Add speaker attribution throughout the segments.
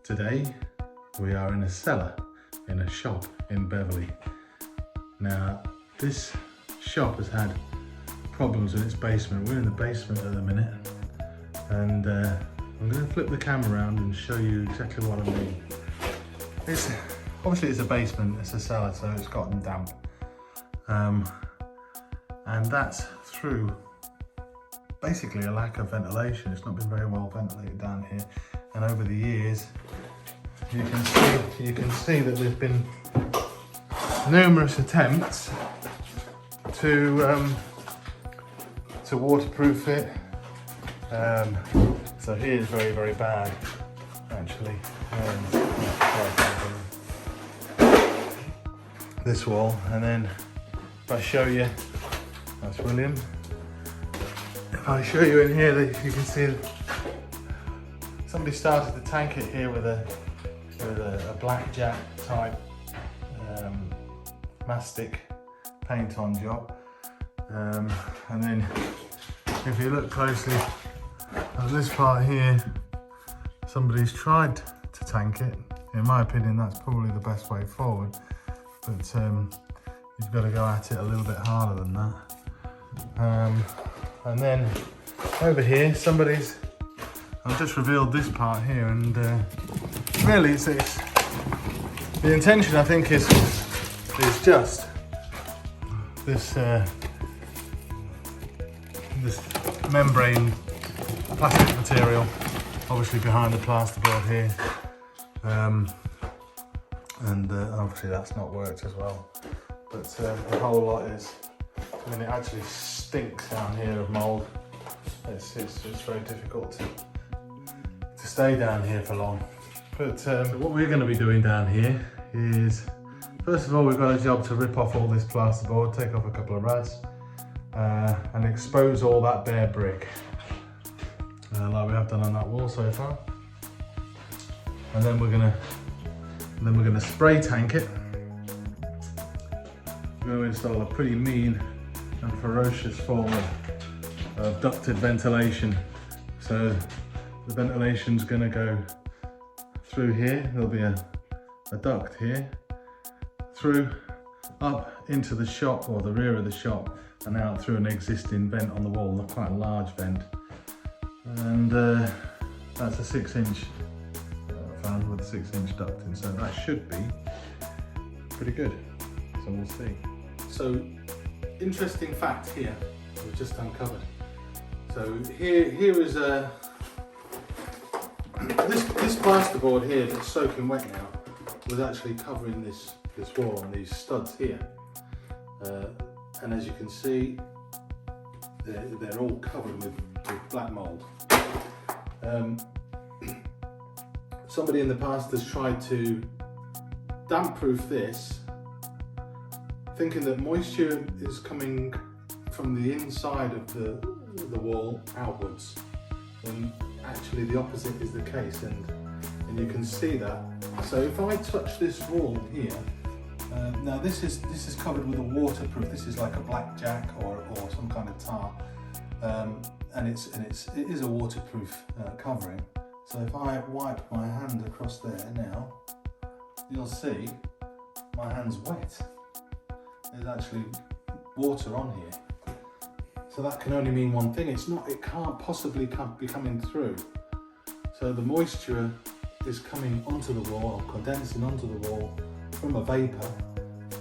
Speaker 1: Today we are in a cellar in a shop in Beverley. Now this shop has had problems with its basement. We're in the basement at the minute, and I'm going to flip the camera around and show you exactly what I mean. Obviously it's a basement, it's a cellar, so it's gotten damp, and that's through basically a lack of ventilation. It's not been very well ventilated down here, and over the years you can see that there's been numerous attempts to waterproof it. So here's very, very bad actually. This wall, and then if I show you, that's William. If I show you in here, you can see somebody started to tank it here with a blackjack type mastic paint on job, and then if you look closely at this part here, somebody's tried to tank it. In my opinion, that's probably the best way forward, but you've got to go at it a little bit harder than that. And then over here, I've just revealed this part here, and really it's the intention, I think, is just this membrane plastic material, obviously behind the plasterboard here, and obviously that's not worked as well, but the whole lot is, I mean, it actually stinks down here of mould. It's very difficult to stay down here for long. But what we're going to be doing down here is, first of all, we've got a job to rip off all this plasterboard, take off a couple of rads, and expose all that bare brick, like we have done on that wall so far. And then we're gonna spray tank it. We're going to install a pretty mean and ferocious form of ducted ventilation. So the ventilation's going to go through here. There'll be a duct here, through up into the shop, or the rear of the shop, and out through an existing vent on the wall, quite a large vent. And that's a 6-inch fan with a 6-inch ducting, so that should be pretty good. So we'll see. So, interesting fact here, we've just uncovered. So here is this plasterboard here that's soaking wet now was actually covering this wall and these studs here, and as you can see, they're all covered with black mould. Somebody in the past has tried to damp proof this, thinking that moisture is coming from the inside of the wall outwards, when actually the opposite is the case, and you can see that. So if I touch this wall here, now this is covered with a waterproof. This is like a blackjack or some kind of tar, and it is a waterproof covering. So if I wipe my hand across there now, you'll see my hand's wet. There's actually water on here. So that can only mean one thing. It can't possibly be coming through. So the moisture is coming onto the wall, or condensing onto the wall from a vapour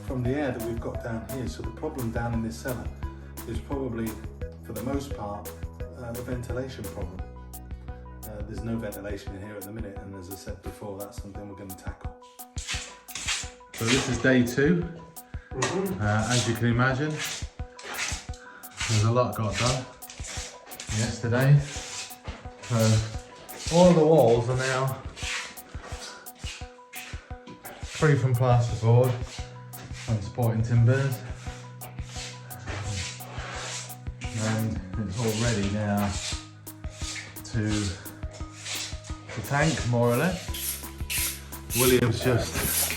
Speaker 1: from the air that we've got down here. So the problem down in this cellar is probably, for the most part, a ventilation problem. There's no ventilation in here at the minute, and as I said before, that's something we're going to tackle. So this is day 2. As you can imagine, there's a lot got done yesterday. So all of the walls are now free from plasterboard and supporting timbers, and it's all ready now to tank, more or less. William's just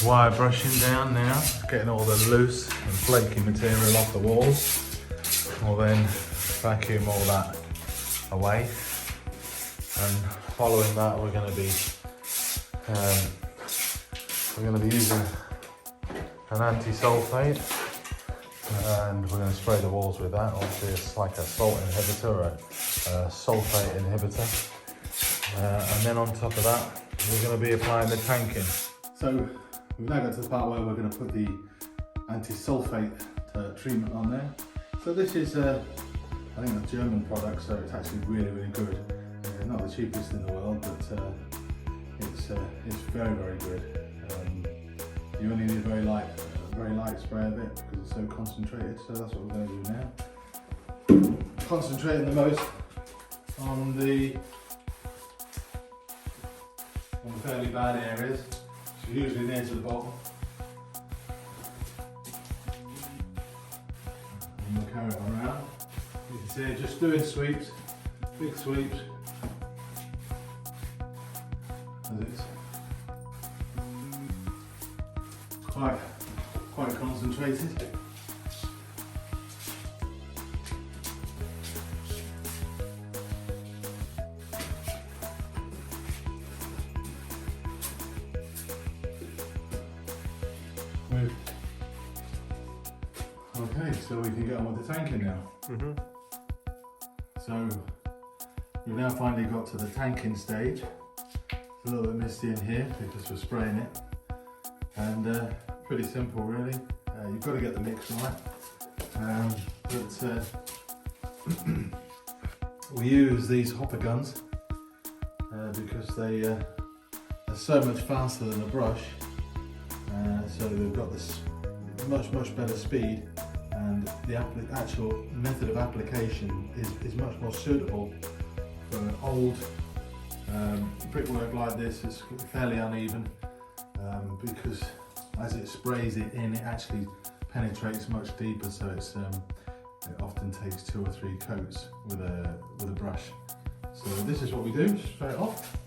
Speaker 1: wire brushing down now, getting all the loose and flaky material off the walls. We'll then vacuum all that away, and following that we're going to be We're going to be using an anti-sulfate, and we're going to spray the walls with that. Obviously it's like a salt inhibitor or a sulfate inhibitor. And then on top of that, we're going to be applying the tanking. So we've now got to the part where we're going to put the anti-sulfate treatment on there. So this is, I think, a German product, so it's actually really, really good. Not the cheapest in the world, but it's very, very good. You only need a very light spray of it because it's so concentrated. So that's what we're going to do now. Concentrating the most on the fairly bad areas, so usually near to the bottom. And we'll carry it around. You can see just doing sweeps, big sweeps. As it's quite concentrated. Okay, so we can get on with the tanking now. So we've now finally got to the tanking stage. It's a little bit misty in here because we're spraying it, and pretty simple really. You've got to get the mix right, but we use these hopper guns because they are so much faster than a brush, so they've got this much better speed, and the actual method of application is much more suitable for old brickwork like this. It's fairly uneven because as it sprays it in, it actually penetrates much deeper, so it's it often takes 2 or 3 coats with a brush. So this is what we do, straight off.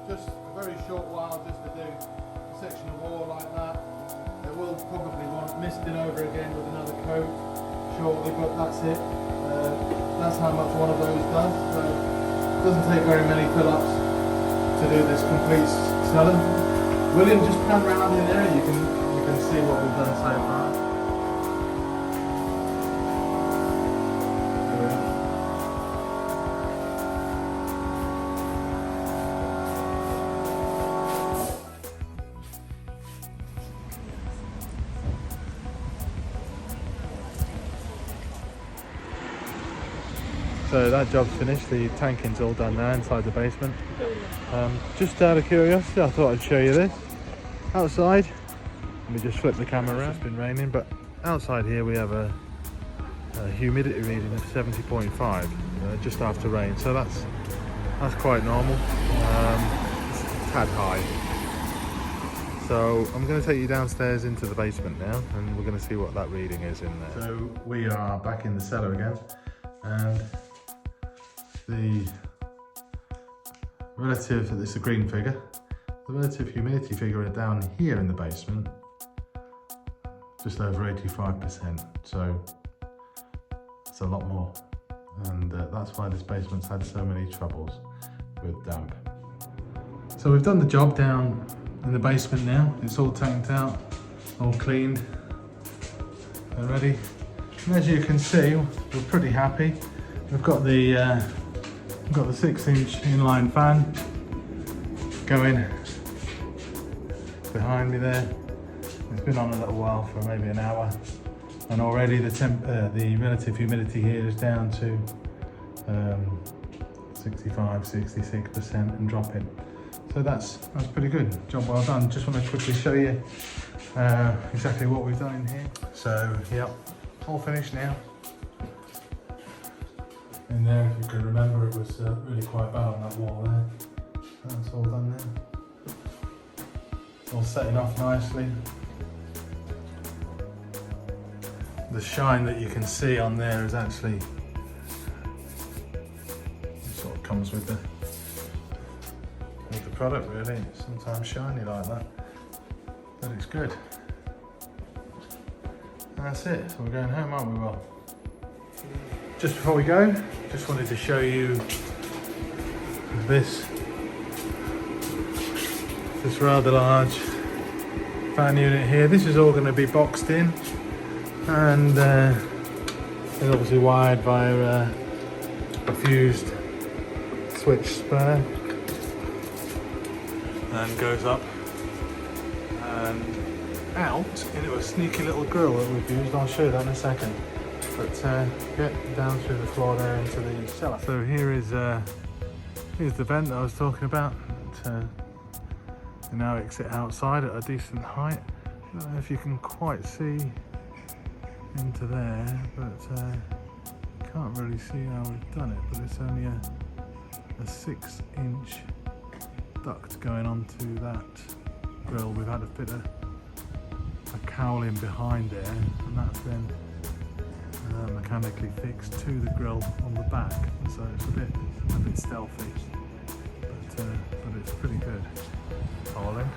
Speaker 1: Just a very short while just to do a section of wall like that. It will probably want misting over again with another coat shortly, but that's it. That's how much one of those does. So it doesn't take very many fill-ups to do this complete cellar. William, just pan around in there, you can see what we've done so far. So that job's finished, the tanking's all done now inside the basement. Just out of curiosity, I thought I'd show you this. Outside, let me just flip the camera around. It's been raining, but outside here we have a humidity reading of 70.5 just after rain, so that's quite normal. It's a tad high. So I'm going to take you downstairs into the basement now, and we're going to see what that reading is in there. So we are back in the cellar again, and the relative, this is a green figure, the relative humidity figure down here in the basement, just over 85%, so it's a lot more, and that's why this basement's had so many troubles with damp. So we've done the job down in the basement now. It's all tanked out, all cleaned and ready And as you can see, we're pretty happy. We've got the 6-inch inline fan going behind me there. It's been on a little while, for maybe an hour, and already the relative humidity here is down to 65-66% and dropping. So that's pretty good. Job well done. Just want to quickly show you exactly what we've done in here. So yep, all finished now. In there, if you can remember, it was really quite bad on that wall there. That's all done now. It's all setting off nicely. The shine that you can see on there is actually, it sort of comes with the product really. It's sometimes shiny like that, but it's good. And that's it. So we're going home, aren't we, Will? Just before we go, just wanted to show you this rather large fan unit here. This is all going to be boxed in, and it's obviously wired via a fused switch spur, and goes up and out into a sneaky little grill that we've used. I'll show you that in a second. But get down through the floor there into the cellar. So here's the vent that I was talking about. You now exit outside at a decent height. I don't know if you can quite see into there, but can't really see how we've done it. But it's only a 6-inch duct going onto that grill. We've had a bit of a cowling behind there, and that's then mechanically fixed to the grill on the back, so it's a bit stealthy, but it's pretty good hauling,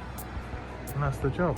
Speaker 1: and that's the job.